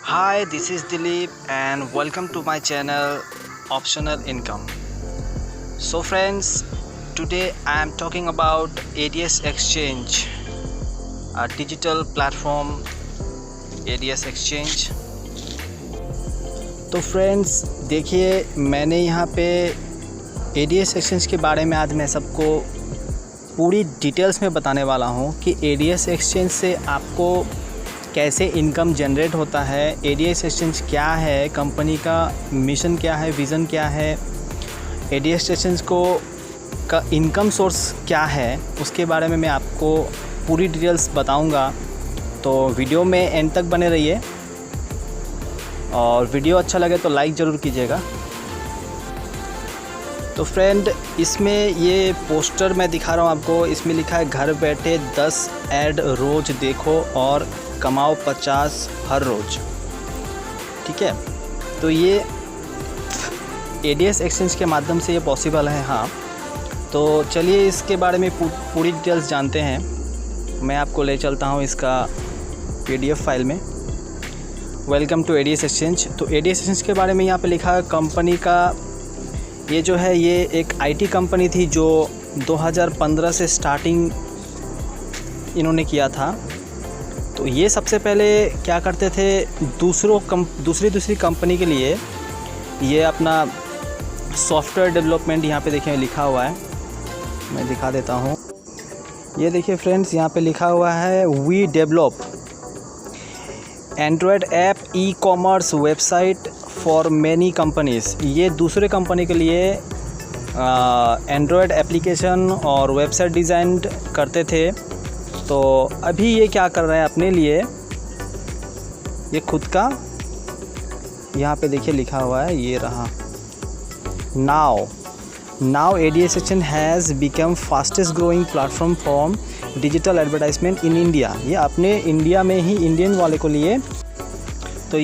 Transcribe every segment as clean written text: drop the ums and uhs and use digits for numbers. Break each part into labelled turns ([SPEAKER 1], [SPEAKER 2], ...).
[SPEAKER 1] Hi, this is Dilip and welcome to my channel Optional Income. So friends, today I am talking about ADS Exchange, a digital platform ADS Exchange. तो friends देखिए, मैंने यहाँ पे ADS Exchange के बारे में आज मैं सबको पूरी डिटेल्स में बताने वाला हूँ कि ADS Exchange से आपको कैसे इनकम जनरेट होता है, ADS Exchange क्या है, कंपनी का मिशन क्या है, विज़न क्या है, ADS Exchange को का इनकम सोर्स क्या है, उसके बारे में मैं आपको पूरी डिटेल्स बताऊंगा। तो वीडियो में एंड तक बने रहिए और वीडियो अच्छा लगे तो लाइक ज़रूर कीजिएगा। तो फ्रेंड, इसमें ये पोस्टर मैं दिखा रहा हूँ आपको, इसमें लिखा है घर बैठे 10 ऐड रोज़ देखो और कमाओ 50 हर रोज़। ठीक है, तो ये ADS Exchange के माध्यम से ये पॉसिबल है। हाँ, तो चलिए इसके बारे में पूरी डिटेल्स जानते हैं। मैं आपको ले चलता हूँ इसका PDF फाइल में। Welcome to ADS Exchange। तो ADS Exchange के बारे में यहाँ पे लिखा है कंपनी का, ये जो है ये एक IT कंपनी थी जो 2015 से स्टार्टिंग इन्होंने किया था। तो ये सबसे पहले क्या करते थे, दूसरी कंपनी के लिए ये अपना सॉफ्टवेयर डेवलपमेंट, यहाँ पे देखिए लिखा हुआ है, मैं दिखा देता हूँ। ये देखिए फ्रेंड्स, यहाँ पे लिखा हुआ है we develop Android app e-commerce website for many companies. ये दूसरे कंपनी के लिए एंड्रॉयड एप्लीकेशन और वेबसाइट डिज़ाइन करते थे। तो अभी ये क्या कर रहे हैं अपने लिए, ये खुद का, यहाँ पे देखिए लिखा हुआ है, ये रहा, now ADS Exchange has become fastest growing platform for digital advertisement in India. ये अपने इंडिया में ही इंडियन वाले को लिए, तो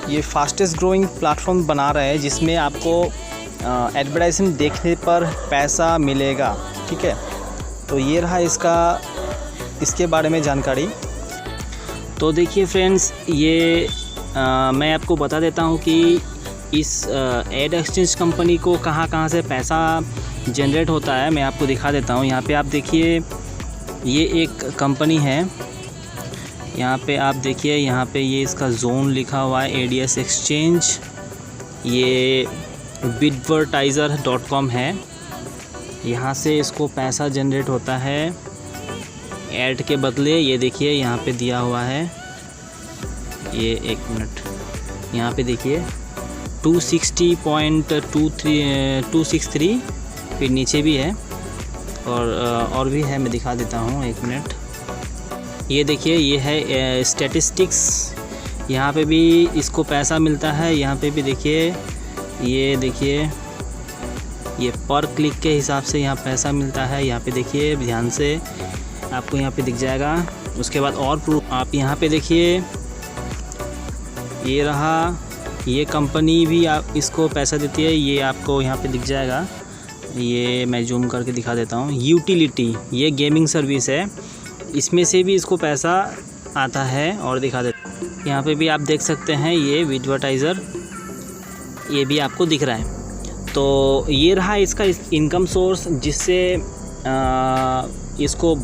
[SPEAKER 1] ये फास्टेस्ट ग्रोइंग प्लेटफॉर्म बना रहे हैं जिसमें आपको एडवर्टाइजमेंट देखने पर पैसा मिलेगा। ठीक है, तो ये रहा इसके बारे में जानकारी। तो देखिए फ्रेंड्स, ये मैं आपको बता देता हूँ कि इस ADS Exchange कंपनी को कहाँ से पैसा जनरेट होता है, मैं आपको दिखा देता हूँ। यहाँ पे आप देखिए, ये एक कंपनी है, यहाँ पे आप देखिए, यहाँ पे ये इसका जोन लिखा हुआ है ADS Exchange। ये bidvertiser.com है, यहाँ से इसको पैसा जनरेट होता है ऐड के बदले। ये देखिए यहाँ पे दिया हुआ है, ये एक मिनट, यहाँ पे देखिए 263, फिर नीचे भी है और भी है, मैं दिखा देता हूँ, एक मिनट। ये देखिए, ये है स्टैटिस्टिक्स, यहाँ पे भी इसको पैसा मिलता है। यहाँ पे भी देखिए, ये देखिए, ये पर क्लिक के हिसाब से यहाँ पैसा मिलता है। यहाँ पे देखिए, ध्यान से आपको यहाँ पे दिख जाएगा। उसके बाद और प्रूफ, आप यहाँ पे देखिए, ये रहा, ये कंपनी भी आप इसको पैसा देती है, ये आपको यहाँ पे दिख जाएगा। ये मैं जूम करके दिखा देता हूँ। यूटिलिटी, ये गेमिंग सर्विस है, इसमें से भी इसको पैसा आता है और दिखा देता हूँ। यहाँ पे भी आप देख सकते हैं, ये एडवर्टाइज़र, ये भी आपको दिख रहा है। तो ये रहा इसका इनकम सोर्स, जिससे इसको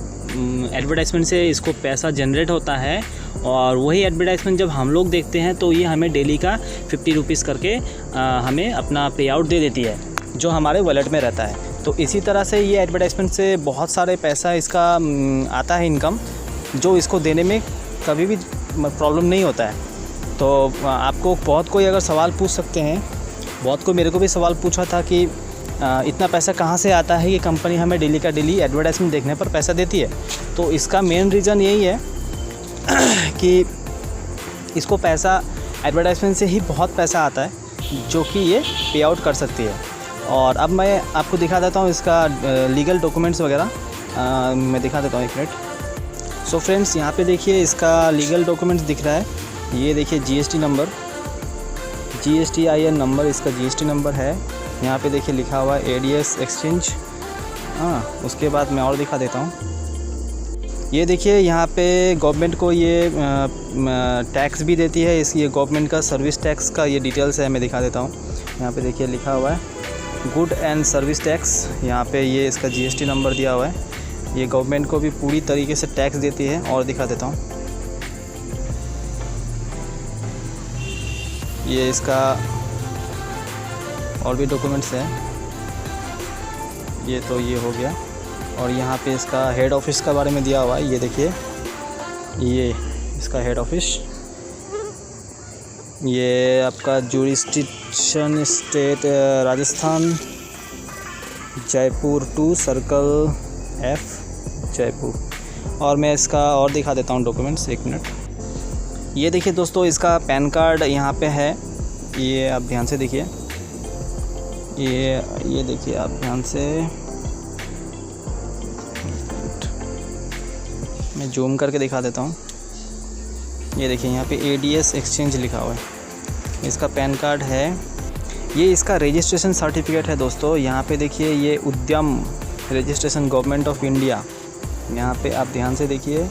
[SPEAKER 1] एडवर्टाइजमेंट से इसको पैसा जनरेट होता है। और वही एडवर्टाइजमेंट जब हम लोग देखते हैं तो ये हमें डेली का 50 रुपीज़ करके हमें अपना पे आउट दे देती है, जो हमारे वॉलेट में रहता है। तो इसी तरह से ये एडवर्टाइजमेंट से बहुत सारे पैसा इसका आता है इनकम, जो इसको देने में कभी भी प्रॉब्लम नहीं होता है। तो आपको बहुत कोई अगर सवाल पूछ सकते हैं, बहुत को, मेरे को भी सवाल पूछा था कि इतना पैसा कहाँ से आता है कि कंपनी हमें डेली का डेली एडवर्टाइजमेंट देखने पर पैसा देती है। तो इसका मेन रीज़न यही है कि इसको पैसा एडवर्टाइजमेंट से ही बहुत पैसा आता है, जो कि ये पे आउट कर सकती है। और अब मैं आपको दिखा देता हूँ इसका लीगल डॉक्यूमेंट्स वगैरह, मैं दिखा देता हूँ, एक मिनट। सो फ्रेंड्स, यहाँ पे देखिए इसका लीगल डॉक्यूमेंट्स दिख रहा है। ये देखिए GST नंबर, GSTIN नंबर, इसका GST नंबर है। यहाँ पे देखिए लिखा हुआ है ADS Exchange। हाँ, उसके बाद मैं और दिखा देता हूँ। ये देखिए यहाँ पे गवर्नमेंट को ये टैक्स भी देती है, ये गवर्नमेंट का सर्विस टैक्स का ये डिटेल्स है, मैं दिखा देता हूँ। यहाँ पे देखिए लिखा हुआ है गुड एंड सर्विस टैक्स, यहाँ पे ये इसका GST नंबर दिया हुआ है। ये गवर्नमेंट को भी पूरी तरीके से टैक्स देती है। और दिखा देता हूँ, ये इसका और भी डॉक्यूमेंट्स हैं। ये तो ये हो गया। और यहाँ पे इसका हेड ऑफिस का बारे में दिया हुआ है। ये देखिए ये इसका हेड ऑफिस, ये आपका jurisdiction state Rajasthan, Jaipur 2 circle F Jaipur. और मैं इसका और दिखा देता हूँ डॉक्यूमेंट्स, 1 मिनट। ये देखिए दोस्तों, इसका पैन कार्ड यहाँ पे है, ये आप ध्यान से देखिए। ये देखिए आप ध्यान से, मैं जूम करके दिखा देता हूँ। ये देखिए यहाँ पे ADS एक्सचेंज लिखा हुआ है, इसका पैन कार्ड है। ये इसका रजिस्ट्रेशन सर्टिफिकेट है दोस्तों। यहाँ पे देखिए ये उद्यम रजिस्ट्रेशन गवर्नमेंट ऑफ इंडिया, यहाँ पे आप ध्यान से देखिए,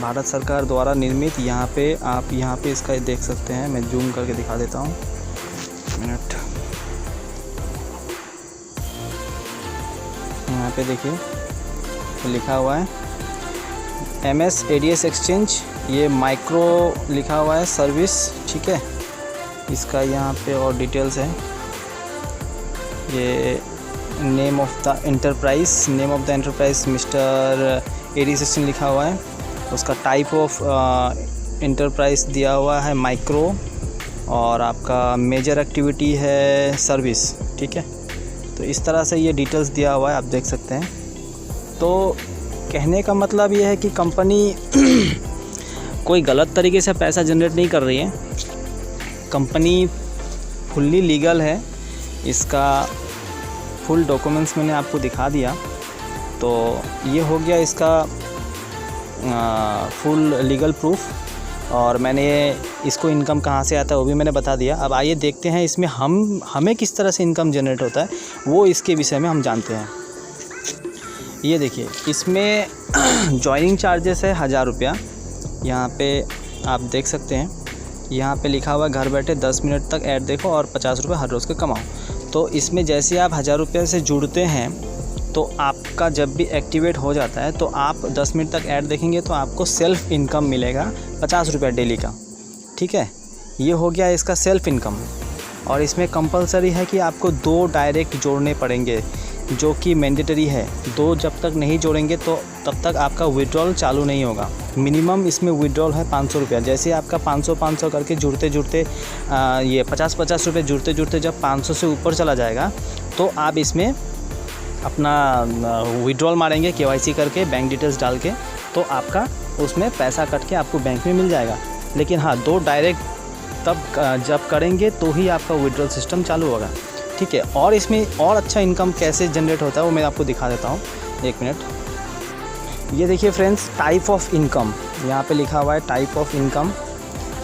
[SPEAKER 1] भारत सरकार द्वारा निर्मित। यहाँ पे आप यहाँ पे इसका देख सकते हैं, मैं जूम करके दिखा देता हूँ, मिनट। यहाँ पे देखिए लिखा हुआ है MS ADS एक्सचेंज, ये माइक्रो लिखा हुआ है सर्विस, ठीक है। इसका यहाँ पे और डिटेल्स है। ये name of the enterprise mister ADS exchange लिखा हुआ है। उसका टाइप ऑफ एंटरप्राइज दिया हुआ है माइक्रो, और आपका मेजर एक्टिविटी है सर्विस, ठीक है। तो इस तरह से ये डिटेल्स दिया हुआ है, आप देख सकते हैं। तो कहने का मतलब ये है कि कंपनी कोई गलत तरीके से पैसा जनरेट नहीं कर रही है, कंपनी फुल्ली लीगल है। इसका फुल डॉक्यूमेंट्स मैंने आपको दिखा दिया। तो ये हो गया इसका फुल लीगल प्रूफ। और मैंने इसको इनकम कहाँ से आता है वो भी मैंने बता दिया। अब आइए देखते हैं इसमें हमें किस तरह से इनकम जनरेट होता है, वो इसके विषय में हम जानते हैं। ये देखिए इसमें जॉइनिंग चार्जेस है 1000 रुपया। यहाँ पे आप देख सकते हैं, यहाँ पे लिखा हुआ घर बैठे 10 मिनट तक ऐड देखो और 50 रुपये हर रोज़ के कमाओ। तो इसमें जैसे आप 1000 रुपये से जुड़ते हैं तो आपका जब भी एक्टिवेट हो जाता है तो आप 10 मिनट तक ऐड देखेंगे तो आपको सेल्फ़ इनकम मिलेगा 50 रुपये डेली का, ठीक है। ये हो गया इसका सेल्फ़ इनकम। और इसमें कंपलसरी है कि आपको 2 डायरेक्ट जोड़ने पड़ेंगे, जो कि मैंडेटरी है। 2 जब तक नहीं जोड़ेंगे तो तब तक आपका विड्रॉल चालू नहीं होगा। मिनिमम इसमें विड्रॉल है 500 रुपया। जैसे आपका 500 करके जुड़ते ये 50 रुपये जुड़ते जब 500 से ऊपर चला जाएगा तो आप इसमें अपना विड्रॉल मारेंगे KYC करके, बैंक डिटेल्स डाल के, तो आपका उसमें पैसा कट के आपको बैंक में मिल जाएगा। लेकिन हाँ, 2 डायरेक्ट तब जब करेंगे तो ही आपका विड्रॉल सिस्टम चालू होगा, ठीक है। और इसमें और अच्छा इनकम कैसे जनरेट होता है वो मैं आपको दिखा देता हूँ, 1 मिनट। ये देखिए फ्रेंड्स, टाइप ऑफ इनकम यहाँ पे लिखा हुआ है, टाइप ऑफ इनकम।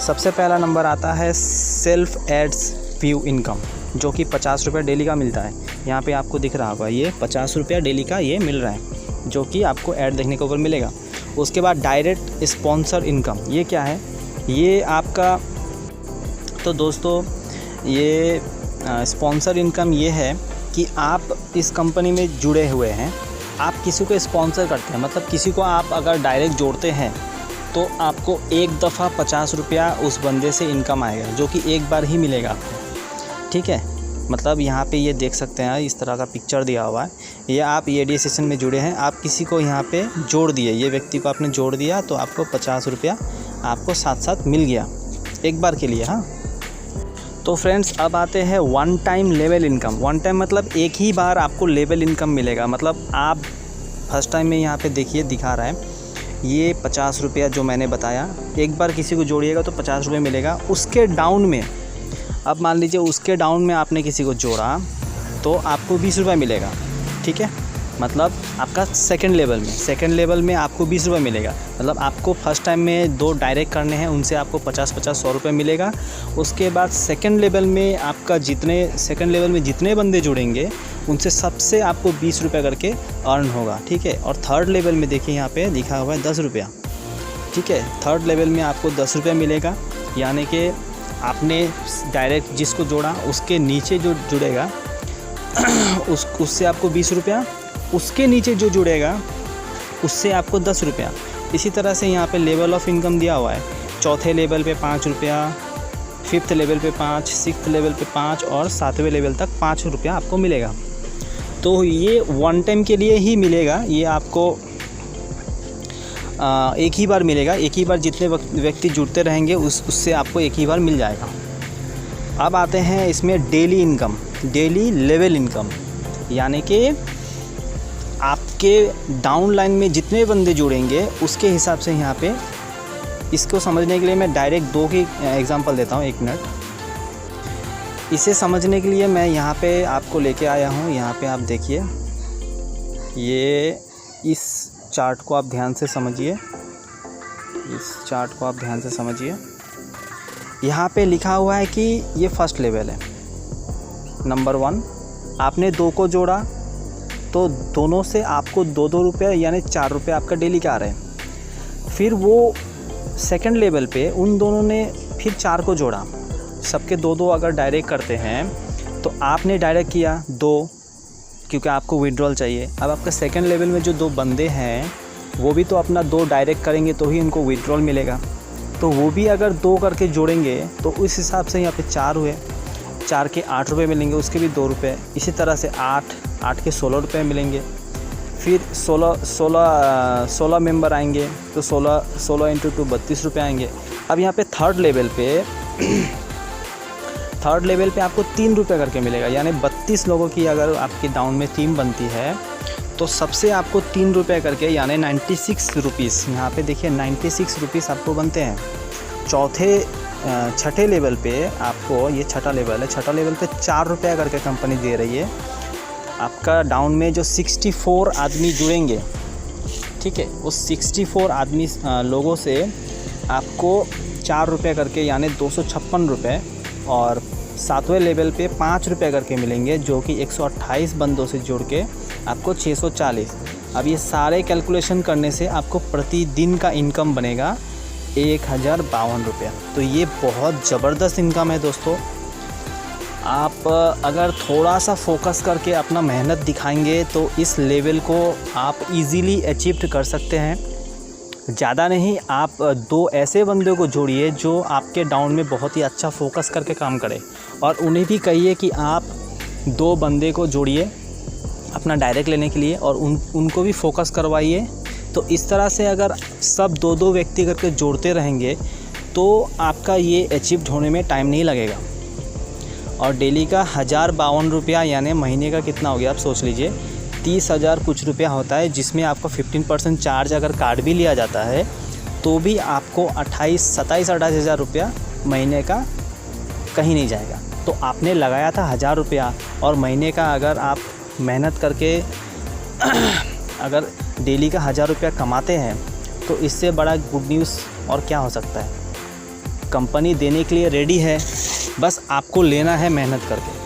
[SPEAKER 1] सबसे पहला नंबर आता है सेल्फ एड्स व्यू इनकम, जो कि 50 रुपये डेली का मिलता है। यहाँ पे आपको दिख रहा होगा, ये 50 रुपया डेली का ये मिल रहा है, जो कि आपको ऐड देखने के ऊपर मिलेगा। उसके बाद डायरेक्ट स्पॉन्सर इनकम, ये क्या है? ये आपका, तो दोस्तों ये स्पॉन्सर इनकम ये है कि आप इस कंपनी में जुड़े हुए हैं, आप किसी को स्पॉन्सर करते हैं। मतलब किसी को आप अगर डायरेक्ट जोड़ते हैं तो आपको एक दफ़ा 50 रुपया उस बंदे से इनकम आएगा, जो कि एक बार ही मिलेगा आपको, ठीक है। मतलब यहाँ पे ये देख सकते हैं, इस तरह का पिक्चर दिया हुआ है। ये आप ADS सेशन में जुड़े हैं, आप किसी को यहाँ पे जोड़ दिए, ये व्यक्ति को आपने जोड़ दिया तो आपको 50 रुपया आपको साथ साथ मिल गया एक बार के लिए, हाँ। तो फ्रेंड्स अब आते हैं one time level income. One time मतलब एक ही बार आपको लेवल इनकम मिलेगा। मतलब आप फर्स्ट टाइम में यहाँ पे देखिए दिखा रहा है, ये 50 रुपया जो मैंने बताया, एक बार किसी को जोड़िएगा तो 50 रुपये मिलेगा। उसके डाउन में, अब मान लीजिए उसके डाउन में आपने किसी को जोड़ा तो आपको 20 रुपये मिलेगा, ठीक है। मतलब आपका सेकंड लेवल में आपको 20 रुपये मिलेगा। मतलब आपको फर्स्ट टाइम में 2 डायरेक्ट करने हैं, उनसे आपको 50-100 रुपये मिलेगा। उसके बाद सेकंड लेवल में जितने बंदे जुड़ेंगे उनसे सबसे आपको 20 रुपये करके अर्न होगा, ठीक है। और थर्ड लेवल में देखिए यहाँ पे लिखा हुआ है 10 रुपया, ठीक है। थर्ड लेवल में आपको 10 रुपये मिलेगा, यानी कि आपने डायरेक्ट जिसको जोड़ा उसके नीचे जो जुड़ेगा उससे आपको 20 रुपया, उसके नीचे जो जुड़ेगा उससे आपको 10 रुपया। इसी तरह से यहाँ पे लेवल ऑफ इनकम दिया हुआ है। चौथे लेवल पे 5 रुपया, 5th लेवल पे 5, 6th लेवल पे 5 और 7वें लेवल तक 5 रुपया आपको मिलेगा। तो ये वन टाइम के लिए ही मिलेगा, ये आपको एक ही बार मिलेगा। एक ही बार जितने व्यक्ति जुड़ते रहेंगे उससे आपको एक ही बार मिल जाएगा। अब आते हैं इसमें daily income, daily level income, यानी कि आपके डाउन लाइन में जितने बंदे जुड़ेंगे उसके हिसाब से यहाँ पे। इसको समझने के लिए मैं डायरेक्ट 2 की एग्जांपल देता हूँ, 1 मिनट। इसे समझने के लिए मैं यहाँ पे आपको लेके आया हूँ। यहाँ पे आप देखिए, ये इस चार्ट को आप ध्यान से समझिए, इस चार्ट को आप ध्यान से समझिए। यहाँ पे लिखा हुआ है कि ये फर्स्ट लेवल है, नंबर 1। आपने 2 को जोड़ा तो दोनों से आपको 2-2 रुपये यानी 4 रुपये आपका डेली का आ रहे हैं। फिर वो सेकंड लेवल पे उन दोनों ने फिर 4 को जोड़ा, सबके 2-2 अगर डायरेक्ट करते हैं तो आपने डायरेक्ट किया 2, क्योंकि आपको विड्रॉल चाहिए। अब आपका सेकंड लेवल में जो 2 बंदे हैं वो भी तो अपना 2 डायरेक्ट करेंगे तो ही उनको विड्रॉल मिलेगा। तो वो भी अगर 2 करके जोड़ेंगे तो उस हिसाब से यहाँ पे 4 हुए, 4 के 8 रुपये मिलेंगे, उसके भी 2 रुपये। इसी तरह से 8 के 16 रुपये मिलेंगे। फिर 16 मेंबर आएंगे तो 16 इंटू 2 32 रुपये आएंगे। अब यहाँ पे थर्ड लेवल पे आपको 3 रुपये करके मिलेगा, यानी 32 लोगों की अगर आपकी डाउन में टीम बनती है तो सबसे आपको 3 रुपये करके यानी 96 रुपीज़, यहाँ पे देखिए 96 रुपीज़ आपको बनते हैं। छठे लेवल पे आपको, ये छठा लेवल है, छठा लेवल पे 4 रुपये करके कंपनी दे रही है। आपका डाउन में जो 64 आदमी जुड़ेंगे, ठीक है, उस 64 आदमी लोगों से आपको 4 रुपये करके यानी 256 रुपये, और 7वें लेवल पे 5 रुपये करके मिलेंगे, जो कि 128 बंदों से जोड़ के आपको 640। अब ये सारे कैलकुलेशन करने से आपको प्रतिदिन का इनकम बनेगा 1052 रुपया। तो ये बहुत ज़बरदस्त इनकम है दोस्तों। आप अगर थोड़ा सा फोकस करके अपना मेहनत दिखाएंगे तो इस लेवल को आप इजीली अचीव कर सकते हैं। ज़्यादा नहीं, आप 2 ऐसे बंदों को जोड़िए जो आपके डाउन में बहुत ही अच्छा फोकस करके काम करें, और उन्हें भी कहिए कि आप 2 बंदे को जोड़िए अपना डायरेक्ट लेने के लिए, और उनको भी फोकस करवाइए। तो इस तरह से अगर सब 2-2 व्यक्ति करके जोड़ते रहेंगे तो आपका ये अचीव होने में टाइम नहीं लगेगा। और डेली का 1052 रुपया यानी महीने का कितना हो गया आप सोच लीजिए, 30,000 कुछ रुपया होता है, जिसमें आपका 15% चार्ज अगर कार्ड भी लिया जाता है तो भी आपको 27-28 हज़ार रुपया महीने का कहीं नहीं जाएगा। तो आपने लगाया था 1000 रुपया, और महीने का अगर आप मेहनत करके अगर डेली का 1000 रुपया कमाते हैं तो इससे बड़ा गुड न्यूज़ और क्या हो सकता है। कंपनी देने के लिए रेडी है, बस आपको लेना है मेहनत करके।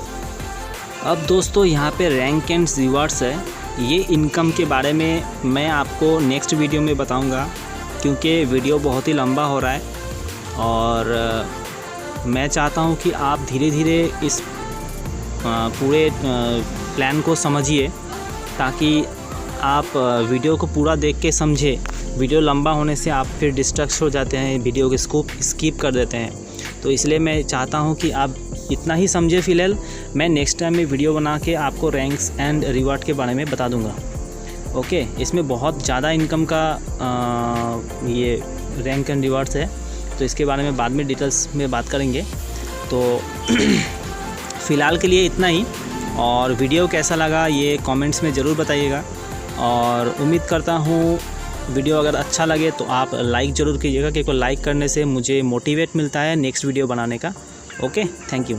[SPEAKER 1] अब दोस्तों यहाँ पे रैंक एंड रिवार्ड्स है, ये इनकम के बारे में मैं आपको नेक्स्ट वीडियो में बताऊंगा, क्योंकि वीडियो बहुत ही लंबा हो रहा है और मैं चाहता हूँ कि आप धीरे धीरे इस पूरे प्लान को समझिए, ताकि आप वीडियो को पूरा देख के समझे। वीडियो लंबा होने से आप फिर डिस्ट्रैक्ट हो जाते हैं, वीडियो को स्किप कर देते हैं। तो इसलिए मैं चाहता हूं कि आप इतना ही समझे फ़िलहाल। मैं नेक्स्ट टाइम में वीडियो बना के आपको रैंक्स एंड रिवार्ड के बारे में बता दूंगा। ओके, इसमें बहुत ज़्यादा इनकम का ये रैंक एंड रिवार्ड्स है, तो इसके बारे में बाद में डिटेल्स में बात करेंगे। तो फ़िलहाल के लिए इतना ही, और वीडियो कैसा लगा ये कमेंट्स में ज़रूर बताइएगा, और उम्मीद करता हूँ वीडियो अगर अच्छा लगे तो आप लाइक ज़रूर कीजिएगा, क्योंकि लाइक करने से मुझे मोटिवेट मिलता है नेक्स्ट वीडियो बनाने का। Okay, thank you.